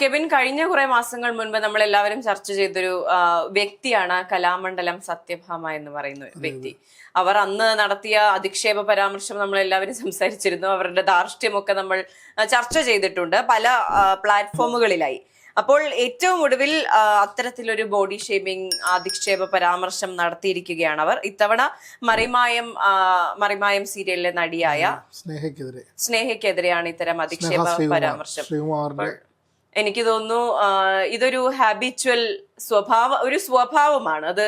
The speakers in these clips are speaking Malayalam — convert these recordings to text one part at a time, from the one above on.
കെവിൻ, കഴിഞ്ഞ കുറെ മാസങ്ങൾ മുൻപ് നമ്മൾ എല്ലാവരും ചർച്ച ചെയ്തൊരു വ്യക്തിയാണ് കലാമണ്ഡലം സത്യഭാമ എന്ന് പറയുന്ന വ്യക്തി. അവർ അന്ന് നടത്തിയ അധിക്ഷേപ പരാമർശം നമ്മൾ എല്ലാവരും സംസാരിച്ചിരുന്നു. അവരുടെ ധാർഷ്ട്യമൊക്കെ നമ്മൾ ചർച്ച ചെയ്തിട്ടുണ്ട് പല പ്ലാറ്റ്ഫോമുകളിലായി. അപ്പോൾ ഏറ്റവും ഒടുവിൽ അത്തരത്തിലൊരു ബോഡി ഷേമിംഗ് അധിക്ഷേപ പരാമർശം നടത്തിയിരിക്കുകയാണ് അവർ. ഇത്തവണ മറിമായം സീരിയലിലെ നടിയായ സ്നേഹയ്ക്കെതിരെയാണ് ഇത്തരം അധിക്ഷേപ പരാമർശം. എനിക്ക് തോന്നുന്നു ഇതൊരു ഹാബിച്വൽ സ്വഭാവമാണ്. അത്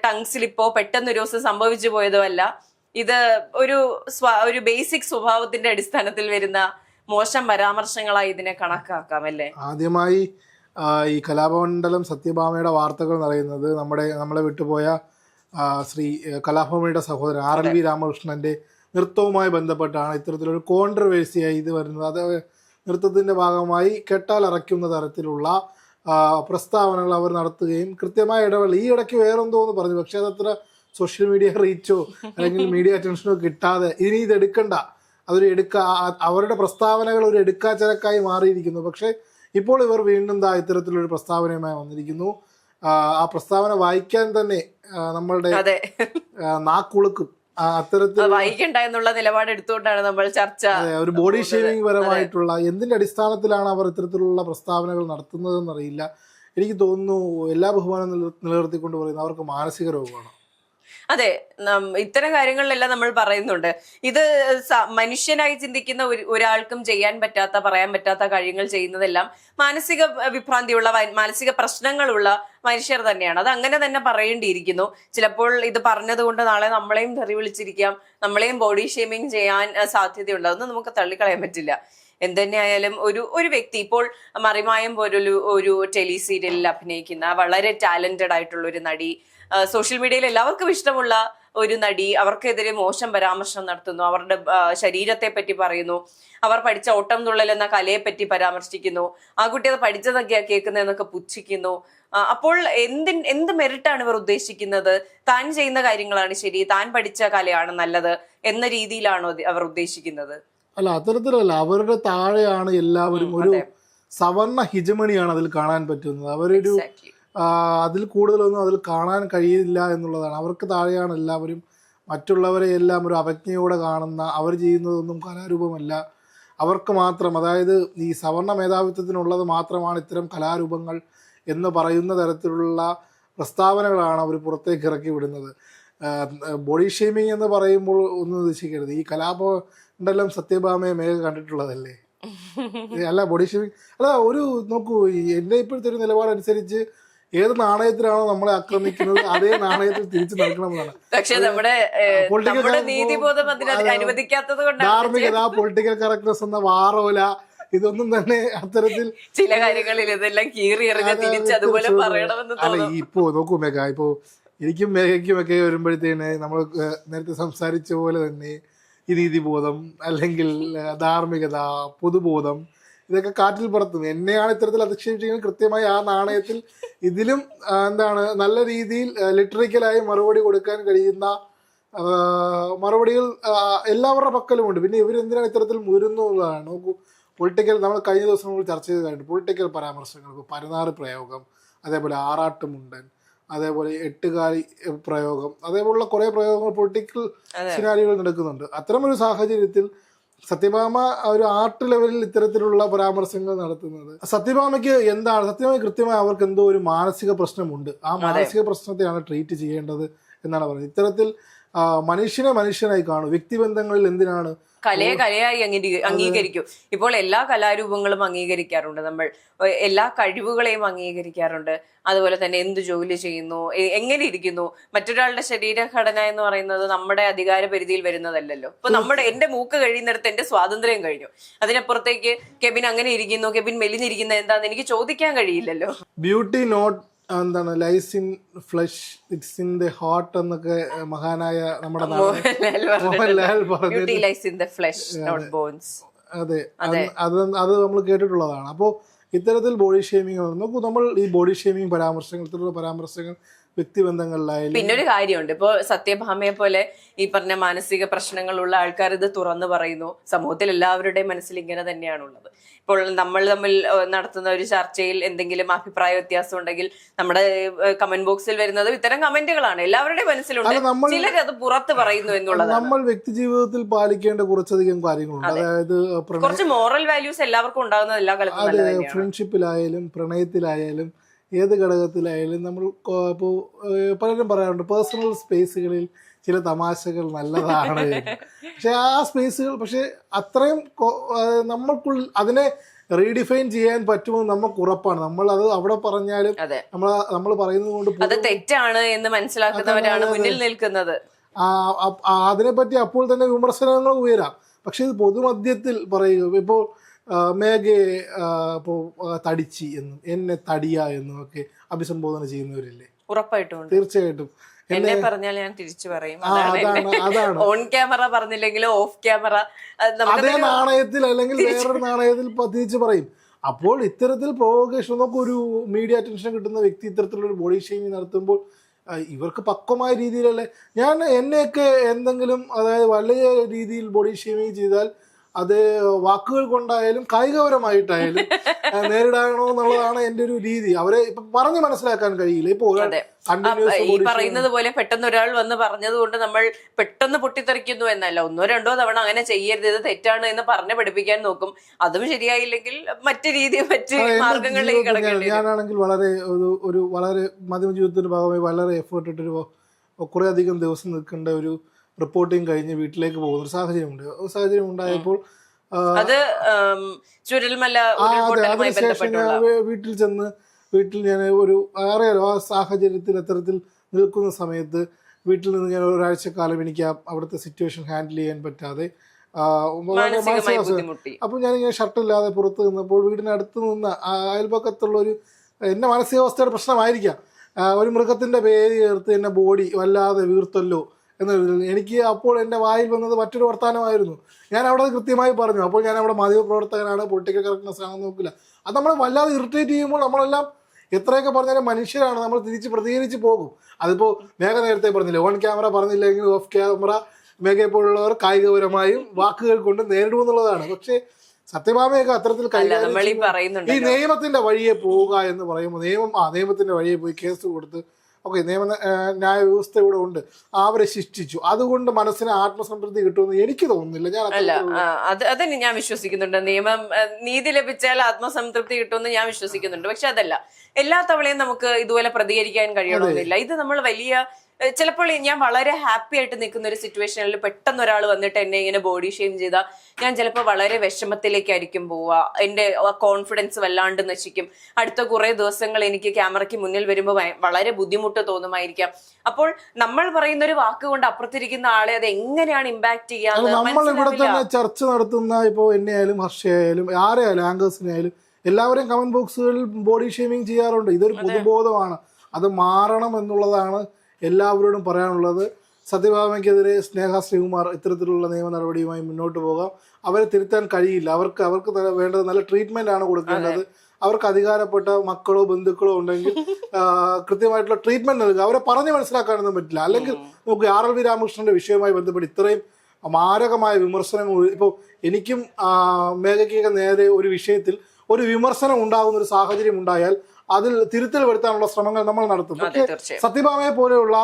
ടങ് സ്ലിപ്പോ പെട്ടെന്നൊരു ദിവസം സംഭവിച്ചു പോയതോ അല്ല. ഇത് ഒരു ബേസിക് സ്വഭാവത്തിന്റെ അടിസ്ഥാനത്തിൽ വരുന്ന മോശം പരാമർശങ്ങളായി ഇതിനെ കണക്കാക്കാം അല്ലേ. ആദ്യമായി ഈ കലാമണ്ഡലം സത്യഭാമയുടെ വാർത്തകൾ പറയുന്നത് നമ്മളെ വിട്ടുപോയ ശ്രീ കലാഭവനിയുടെ സഹോദരൻ RLV രാമകൃഷ്ണന്റെ നൃത്തവുമായി ബന്ധപ്പെട്ടാണ് ഇത്തരത്തിലൊരു കോൺട്രവേഴ്സിയായി ഇത് വരുന്നത്. അത് നൃത്തത്തിന്റെ ഭാഗമായി കെട്ടാൽ അറയ്ക്കുന്ന തരത്തിലുള്ള പ്രസ്താവനകൾ അവർ നടത്തുകയും കൃത്യമായ ഇടവേള ഈ ഇടയ്ക്ക് വേറെന്തോന്ന് പറഞ്ഞു. പക്ഷെ അതത്ര സോഷ്യൽ മീഡിയ റീച്ചോ അല്ലെങ്കിൽ മീഡിയ അറ്റൻഷനോ കിട്ടാതെ ഇനി ഇത് എടുക്കണ്ട, അവരുടെ പ്രസ്താവനകൾ ഒരു എടുക്കാച്ചരക്കായി മാറിയിരിക്കുന്നു. പക്ഷെ ഇപ്പോൾ ഇവർ വീണ്ടും ഇത്തരത്തിലൊരു പ്രസ്താവനയുമായി വന്നിരിക്കുന്നു. ആ പ്രസ്താവന വായിക്കാൻ തന്നെ നമ്മളുടെ നാക്കുളുക്കും. അത്തരത്തിൽ വായിക്കണ്ട എന്നുള്ള നിലപാട് എടുത്തുകൊണ്ടാണ് നമ്മൾ ചർച്ച. ഒരു ബോഡി ഷേവിംഗ് പരമായിട്ടുള്ള എന്തിന്റെ അടിസ്ഥാനത്തിലാണ് അവർ ഇത്തരത്തിലുള്ള പ്രസ്താവനകൾ നടത്തുന്നതെന്നറിയില്ല. എനിക്ക് തോന്നുന്നു എല്ലാ ബഹുമാനം നിലനിർത്തിക്കൊണ്ട് പറയുന്നത് അവർക്ക് മാനസിക രോഗമാണ്. അതെ, ഇത്തരം കാര്യങ്ങളിലെല്ലാം നമ്മൾ പറയുന്നുണ്ട്. ഇത് മനുഷ്യനായി ചിന്തിക്കുന്ന ഒരാൾക്കും ചെയ്യാൻ പറ്റാത്ത, പറയാൻ പറ്റാത്ത കാര്യങ്ങൾ ചെയ്യുന്നതെല്ലാം മാനസിക വിഭ്രാന്തിയുള്ള, മാനസിക പ്രശ്നങ്ങളുള്ള മനുഷ്യർ തന്നെയാണ്. അത് അങ്ങനെ തന്നെ പറയേണ്ടിയിരിക്കുന്നു. ചിലപ്പോൾ ഇത് പറഞ്ഞത് കൊണ്ട് നാളെ നമ്മളെയും തെറി വിളിച്ചിരിക്കാം, നമ്മളെയും ബോഡി ഷേമിങ് ചെയ്യാൻ സാധ്യതയുണ്ട്. അതൊന്നും നമുക്ക് തള്ളിക്കളയാൻ പറ്റില്ല. എന്തുതന്നെയായാലും ഒരു വ്യക്തി ഇപ്പോൾ മറിമായം പോലൊരു ടെലി സീരിയലിൽ അഭിനയിക്കുന്ന വളരെ ടാലന്റഡ് ആയിട്ടുള്ള ഒരു നടി, സോഷ്യൽ മീഡിയയിൽ എല്ലാവർക്കും ഇഷ്ടമുള്ള ഒരു നടി, അവർക്കെതിരെ മോശം പരാമർശം നടത്തുന്നു, അവരുടെ ശരീരത്തെ പറ്റി പറയുന്നു, അവർ പഠിച്ച ഓട്ടം തുള്ളൽ എന്ന കലയെ പറ്റി പരാമർശിക്കുന്നു, ആ കുട്ടി അത് പഠിച്ചതൊക്കെയാ കേൾക്കുന്നതെന്നൊക്കെ പുച്ഛിക്കുന്നു. അപ്പോൾ എന്ത് മെറിറ്റാണ് ഇവർ ഉദ്ദേശിക്കുന്നത്? താൻ ചെയ്യുന്ന കാര്യങ്ങളാണ് ശരി, താൻ പഠിച്ച കലയാണ് നല്ലത് എന്ന രീതിയിലാണോ അവർ ഉദ്ദേശിക്കുന്നത്? അല്ല, അത്തരത്തിലല്ല. അവരുടെ താഴെയാണ് എല്ലാവരും. ഒരു സവർണ ഹിജമണിയാണ് അതിൽ കാണാൻ പറ്റുന്നത്. അവരൊരു അതിൽ കൂടുതലൊന്നും അതിൽ കാണാൻ കഴിയില്ല എന്നുള്ളതാണ്. അവർക്ക് താഴെയാണ് എല്ലാവരും. മറ്റുള്ളവരെ എല്ലാം ഒരു അവജ്ഞയോടെ കാണുന്ന, അവർ ചെയ്യുന്നതൊന്നും കലാരൂപമല്ല, അവർക്ക് മാത്രം, അതായത് ഈ സവർണ മേധാവിത്വത്തിനുള്ളത് മാത്രമാണ് ഇത്തരം കലാരൂപങ്ങൾ എന്ന് പറയുന്ന തരത്തിലുള്ള പ്രസ്താവനകളാണ് അവർ പുറത്തേക്ക് ഇറക്കി വിടുന്നത്. ബോഡി ഷേമിങ് എന്ന് പറയുമ്പോൾ ഒന്നും ഉദ്ദേശിക്കരുത്. ഈ കലാമണ്ഡലം സത്യഭാമയെ മേഘ കണ്ടിട്ടുള്ളതല്ലേ? അല്ല, ബോഡി ഷേമിങ് അല്ല. നോക്കൂ, എൻ്റെ ഇപ്പോഴത്തെ ഒരു നിലപാടനുസരിച്ച് ഏത് നാണയത്തിലാണോ നമ്മളെ ആക്രമിക്കുന്നത് അതേ നാണയത്തിൽ തിരിച്ചു നൽകണമെന്നാണ്. ധാർമ്മികത, പൊളിറ്റിക്കൽ കറക്റ്റ്നസ് എന്ന വാറോല, ഇതൊന്നും തന്നെ അത്തരത്തിൽ ചില കാര്യങ്ങളിൽ ഇതെല്ലാം അല്ല. ഇപ്പോ നോക്കൂ മേഘ, ഇപ്പോ എനിക്കും മേഘയ്ക്കും ഒക്കെ വരുമ്പോഴത്തേന് നമ്മൾ നേരത്തെ സംസാരിച്ച പോലെ തന്നെ ഈ നീതിബോധം അല്ലെങ്കിൽ ധാർമ്മികത, പൊതുബോധം, ഇതൊക്കെ കാറ്റിൽ പറത്തുന്നു. എന്നെയാണ് ഇത്തരത്തിൽ അധിക്ഷേപിച്ചെങ്കിൽ കൃത്യമായി ആ നാണയത്തിൽ ഇതിലും നല്ല രീതിയിൽ ലിറ്ററിക്കലായി മറുപടി കൊടുക്കാൻ കഴിയുന്ന മറുപടികൾ എല്ലാവരുടെ പക്കലുമുണ്ട്. പിന്നെ ഇവരെന്തിനാണ് ഇത്തരത്തിൽ മുരുന്നുള്ളതാണ്. നോക്കൂ, പൊളിറ്റിക്കൽ, നമ്മൾ കഴിഞ്ഞ ദിവസം നമ്മൾ ചർച്ച ചെയ്ത് കഴിഞ്ഞു പൊളിറ്റിക്കൽ പരാമർശങ്ങൾക്ക് പരനാറ് പ്രയോഗം, അതേപോലെ ആറാട്ടുമുണ്ടൻ, അതേപോലെ എട്ടുകാലി പ്രയോഗം, അതേപോലുള്ള കുറെ പ്രയോഗങ്ങൾ പൊളിറ്റിക്കൽ സിനാരികൾ നടക്കുന്നുണ്ട്. അത്തരമൊരു സാഹചര്യത്തിൽ സത്യഭാമ ഒരു ആർട്ട് ലെവലിൽ ഇത്തരത്തിലുള്ള പരാമർശങ്ങൾ നടത്തുന്നത്, സത്യഭാമയ്ക്ക് കൃത്യമായി അവർക്ക് എന്തോ ഒരു മാനസിക പ്രശ്നമുണ്ട്. ആ മാനസിക പ്രശ്നത്തെയാണ് ട്രീറ്റ് ചെയ്യേണ്ടത് എന്നാണ് പറയുന്നത്. ഇത്തരത്തിൽ മനുഷ്യനായി കാണും. വ്യക്തിബന്ധങ്ങളിൽ എന്തിനാണ് കലയായി അംഗീകരിക്കും. ഇപ്പോൾ എല്ലാ കലാരൂപങ്ങളും അംഗീകരിക്കാറുണ്ട്, നമ്മൾ എല്ലാ കഴിവുകളെയും അംഗീകരിക്കാറുണ്ട്. അതുപോലെ തന്നെ എന്ത് ജോലി ചെയ്യുന്നു, എങ്ങനെ ഇരിക്കുന്നു, മറ്റൊരാളുടെ ശരീരഘടന എന്ന് പറയുന്നത് നമ്മുടെ അധികാര പരിധിയിൽ വരുന്നതല്ലല്ലോ. ഇപ്പൊ എന്റെ മൂക്ക് കഴിയുന്നിടത്ത് എന്റെ സ്വാതന്ത്ര്യം കഴിഞ്ഞു. അതിനപ്പുറത്തേക്ക് കെബിൻ അങ്ങനെ ഇരിക്കുന്നു, കെബിൻ മെലിഞ്ഞിരിക്കുന്നത് എന്താന്ന് എനിക്ക് ചോദിക്കാൻ കഴിയില്ലല്ലോ. Beauty not lies in flesh, it's in the heart എന്നൊക്കെ മഹാനായ നമ്മുടെ മോഹൻലാൽ പറഞ്ഞു. അതെ, അത് നമ്മൾ കേട്ടിട്ടുള്ളതാണ്. അപ്പോൾ ഇത്തരത്തിൽ ബോഡി ഷേമിങ് നോക്കൂ, നമ്മൾ ഈ ബോഡി ഷേമിങ് പരാമർശങ്ങൾ, ഇത്തരത്തിലുള്ള പരാമർശങ്ങൾ വ്യക്തിബന്ധങ്ങളിലായാലും. പിന്നെ ഒരു കാര്യമുണ്ട്, ഇപ്പൊ സത്യഭാമയെ പോലെ ഈ പറഞ്ഞ മാനസിക പ്രശ്നങ്ങളുള്ള ആൾക്കാർ ഇത് തുറന്നു പറയുന്നു. സമൂഹത്തിൽ എല്ലാവരുടെയും മനസ്സിൽ ഇങ്ങനെ തന്നെയാണുള്ളത്. ഇപ്പോൾ നമ്മൾ തമ്മിൽ നടത്തുന്ന ഒരു ചർച്ചയിൽ എന്തെങ്കിലും അഭിപ്രായ വ്യത്യാസം ഉണ്ടെങ്കിൽ നമ്മുടെ കമന്റ് ബോക്സിൽ വരുന്നത് ഇത്തരം കമന്റുകളാണ്. എല്ലാവരുടെയും മനസ്സിലുണ്ട്, ചിലർ അത് പുറത്ത് പറയുന്നു എന്നുള്ളതാണ്. നമ്മൾ വ്യക്തി ജീവിതത്തിൽ പാലിക്കേണ്ട കുറച്ചധികം കാര്യങ്ങളുണ്ട്. അതായത് കുറച്ച് മോറൽ വാല്യൂസ് എല്ലാവർക്കും ഉണ്ടാകുന്നത് എല്ലാ കാലത്തും. ഫ്രണ്ട്ഷിപ്പിലായാലും പ്രണയത്തിലായാലും ഏത് ഘടകത്തിലായാലും നമ്മൾ ഇപ്പോൾ പലരും പറയാറുണ്ട് പേഴ്സണൽ സ്പേസുകളിൽ ചില തമാശകൾ നല്ലതാണ്. പക്ഷെ ആ സ്പേസുകൾ പക്ഷെ അത്രയും നമ്മൾക്കുള്ളിൽ അതിനെ റീഡിഫൈൻ ചെയ്യാൻ പറ്റുമെന്ന് നമുക്ക് ഉറപ്പാണ്. നമ്മൾ അത് അവിടെ പറഞ്ഞാലും നമ്മൾ പറയുന്നത് കൊണ്ട് അത് തെറ്റാണ് എന്ന് മനസ്സിലാക്കുന്നവരാണ് മുന്നിൽ നിൽക്കുന്നത്. അതിനെപ്പറ്റി അപ്പോൾ തന്നെ വിമർശനങ്ങൾ ഉയരാം. പക്ഷെ ഇത് പൊതുമധ്യത്തിൽ പറയുക, ഇപ്പോൾ മേഘയെ ഇപ്പോൾ തടിച്ചി എന്നും എന്നെ തടിയ എന്നും ഒക്കെ അഭിസംബോധന ചെയ്യുന്നവരില്ലേ? ഉറപ്പായിട്ടും, തീർച്ചയായിട്ടും. എന്നെ പറഞ്ഞാൽ ഞാൻ തിരിച്ചു പറയും. അതാണ് ഓൺ ക്യാമറ പറഞ്ഞില്ലെങ്കിലും ഓഫ് ക്യാമറ അതേ നാണയത്തിൽ അല്ലെങ്കിൽ വേറൊരു നാണയത്തിൽ തിരിച്ചു പറയും. അപ്പോൾ ഇത്തരത്തിൽ പ്രൊവോക്കേഷൻ, നമുക്ക് ഒരു മീഡിയ അറ്റൻഷൻ കിട്ടുന്ന വ്യക്തി ഇത്തരത്തിലൊരു ബോഡി ഷെയ്മിങ് നടത്തുമ്പോൾ ഇവർക്ക് പക്വമായ രീതിയിലല്ലേ. ഞാൻ എന്നെയൊക്കെ എന്തെങ്കിലും അതായത് വലിയ രീതിയിൽ ബോഡി ഷെയ്മിങ് ചെയ്താൽ അത് വാക്കുകൾ കൊണ്ടായാലും കായികപരമായിട്ടായാലും നേരിടണോ എന്നുള്ളതാണ് എന്റെ ഒരു രീതി. അവരെ ഇപ്പൊ പറഞ്ഞ് മനസ്സിലാക്കാൻ കഴിയില്ല. ഇപ്പൊ ഈ പറയുന്നത് പോലെ പെട്ടെന്ന് ഒരാൾ വന്ന് പറഞ്ഞത് കൊണ്ട് നമ്മൾ പെട്ടെന്ന് പൊട്ടിത്തെറിക്കുന്നു എന്നല്ല, 1-2 തവണ അങ്ങനെ ചെയ്യരുത്, ഇത് തെറ്റാണ് എന്ന് പറഞ്ഞ് പഠിപ്പിക്കാൻ നോക്കും. അതും ശരിയായില്ലെങ്കിൽ മറ്റു മാർഗങ്ങളിലേക്ക് കിടക്കേണ്ടി. ഞാനാണെങ്കിൽ വളരെ മാധ്യമ ജീവിതത്തിന്റെ ഭാഗമായി വളരെ എഫേർട്ട് ഇട്ടൊരു കുറെ അധികം ദിവസം നിൽക്കേണ്ട ഒരു റിപ്പോർട്ടിങ് കഴിഞ്ഞ് വീട്ടിലേക്ക് പോകുന്ന ഒരു സാഹചര്യം ഉണ്ടായപ്പോൾ അതിനുശേഷം വീട്ടിൽ ഞാൻ അറിയാലോ ആ സാഹചര്യത്തിൽ എത്തരത്തിൽ നിൽക്കുന്ന സമയത്ത് വീട്ടിൽ നിന്ന് ഞാൻ ഒരാഴ്ചക്കാലം എനിക്ക് അവിടുത്തെ സിറ്റുവേഷൻ ഹാൻഡിൽ ചെയ്യാൻ പറ്റാതെ അപ്പോൾ ഞാനിങ്ങനെ ഷർട്ടില്ലാതെ പുറത്ത് നിന്നപ്പോൾ വീടിനടുത്ത് നിന്ന് അയൽപക്കത്തുള്ള എന്റെ മാനസികാവസ്ഥയുടെ പ്രശ്നമായിരിക്കാം, ഒരു മൃഗത്തിന്റെ പേര് ചേർത്ത് എന്നെ ബോഡി വല്ലാതെ വീർത്തല്ലോ എന്ന് എനിക്ക് അപ്പോൾ എൻ്റെ വായിൽ വന്നത് മറ്റൊരു വർത്തമാനമായിരുന്നു. ഞാൻ അവിടെ കൃത്യമായി പറഞ്ഞു. അപ്പോൾ ഞാൻ അവിടെ മാധ്യമപ്രവർത്തകനാണ്, പൊളിറ്റിക്കൽ കറക്റ്റ്നെസ് ആണെന്ന് നോക്കില്ല. അത് നമ്മളെ വല്ലാതെ ഇറിറ്റേറ്റ് ചെയ്യുമ്പോൾ നമ്മളെല്ലാം എത്രയൊക്കെ പറഞ്ഞാലും മനുഷ്യരാണ്, നമ്മൾ തിരിച്ച് പ്രതികരിച്ച് പോകും. അതിപ്പോൾ മേഘ നേരത്തെ പറഞ്ഞില്ല, ഓൺ ക്യാമറ പറഞ്ഞില്ലെങ്കിൽ ഓഫ് ക്യാമറ മേഘയെ പോലുള്ളവർ കായികപരമായും വാക്കുകൾ കൊണ്ട് നേരിടുമെന്നുള്ളതാണ്. പക്ഷേ സത്യഭാമയൊക്കെ അത്തരത്തിൽ ഈ നിയമത്തിന്റെ വഴിയെ പോവുക എന്ന് പറയുമ്പോൾ നിയമത്തിന്റെ വഴിയെ പോയി കേസ് കൊടുത്ത് ഓക്കെ ന്യായ വ്യവസ്ഥ ഇവിടെ ഉണ്ട്, അവരെ ശിക്ഷിച്ചു, അതുകൊണ്ട് മനസ്സിന് ആത്മസംതൃപ്തി കിട്ടുമെന്ന് എനിക്ക് തോന്നുന്നില്ല. അതന്നെ ഞാൻ വിശ്വസിക്കുന്നുണ്ട്. നീതി ലഭിച്ചാൽ ആത്മസംതൃപ്തി കിട്ടുമെന്ന് ഞാൻ വിശ്വസിക്കുന്നുണ്ട്. പക്ഷെ അതല്ല എല്ലാ തവണയും നമുക്ക് ഇതുപോലെ പ്രതികരിക്കാൻ കഴിയണമെന്നില്ല. ഇത് നമ്മൾ ചിലപ്പോൾ ഞാൻ വളരെ ഹാപ്പി ആയിട്ട് നിൽക്കുന്ന ഒരു സിറ്റുവേഷനിൽ പെട്ടെന്ന് ഒരാൾ വന്നിട്ട് എന്നെ ഇങ്ങനെ ബോഡി ഷെയിം ചെയ്താൽ ഞാൻ ചിലപ്പോൾ വളരെ വിഷമത്തിലേക്കായിരിക്കും പോവുക. എൻ്റെ കോൺഫിഡൻസ് വല്ലാണ്ട് നശിക്കും. അടുത്ത കുറെ ദിവസങ്ങൾ എനിക്ക് ക്യാമറയ്ക്ക് മുന്നിൽ വരുമ്പോൾ വളരെ ബുദ്ധിമുട്ട് തോന്നുമായിരിക്കാം. അപ്പോൾ നമ്മൾ പറയുന്ന ഒരു വാക്ക് കൊണ്ട് അപ്പുറത്തിരിക്കുന്ന ആളെ അത് എങ്ങനെയാണ് ഇമ്പാക്ട് ചെയ്യാന്ന് നമ്മൾ ഇവിടെ തന്നെ ചർച്ച നടത്തുന്ന ഇപ്പോൾ എന്നെ ആയാലും ഹർഷയായാലും ആരെയായാലും ആങ്കേഴ്സിനായാലും എല്ലാവരെയും കമന്റ് ബോക്സുകളിൽ ബോഡി ഷെയ്മിങ് ചെയ്യാറുണ്ട്. ഇതൊരു പൊതുബോധമാണ്, അത് മാറണം എന്നുള്ളതാണ് എല്ലാവരോടും പറയാനുള്ളത്. സത്യഭാമയ്ക്കെതിരെ സ്നേഹ ശ്രീകുമാർ ഇത്തരത്തിലുള്ള നിയമ നടപടിയുമായി മുന്നോട്ട് പോകാം. അവരെ തിരുത്താൻ കഴിയില്ല. അവർക്ക് വേണ്ടത് നല്ല ട്രീറ്റ്മെന്റ് ആണ് കൊടുക്കേണ്ടത്. അവർക്ക് അധികാരപ്പെട്ട മക്കളോ ബന്ധുക്കളോ ഉണ്ടെങ്കിൽ കൃത്യമായിട്ടുള്ള ട്രീറ്റ്മെന്റ് നൽകുക. അവരെ പറഞ്ഞ് മനസ്സിലാക്കാനൊന്നും പറ്റില്ല. അല്ലെങ്കിൽ നമുക്ക് RLV രാമകൃഷ്ണന്റെ വിഷയവുമായി ബന്ധപ്പെട്ട് ഇത്രയും മാരകമായ വിമർശനങ്ങൾ ഇപ്പോൾ എനിക്കും മേഘയ്ക്കൊക്കെ നേരെ ഒരു വിഷയത്തിൽ ഒരു വിമർശനം ഉണ്ടാകുന്ന ഒരു സാഹചര്യം ഉണ്ടായാൽ അതിൽ തിരുത്തൽ വരുത്താനുള്ള ശ്രമങ്ങൾ നമ്മൾ നടത്തും. പക്ഷേ സത്യഭാമയെ പോലെയുള്ള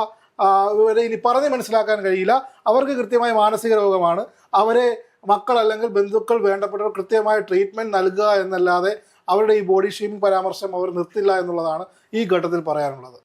ഇവരെ ഇനി പറഞ്ഞ് മനസ്സിലാക്കാൻ കഴിയില്ല. അവർക്ക് കൃത്യമായ മാനസിക രോഗമാണ്. അവരെ മക്കൾ അല്ലെങ്കിൽ ബന്ധുക്കൾ വേണ്ടപ്പെട്ടവർ കൃത്യമായ ട്രീറ്റ്മെന്റ് നൽകുക എന്നല്ലാതെ അവരുടെ ഈ ബോഡി ഷെയ്മിംഗ് പരാമർശം അവർ നിർത്തില്ല എന്നുള്ളതാണ് ഈ ഘട്ടത്തിൽ പറയാനുള്ളത്.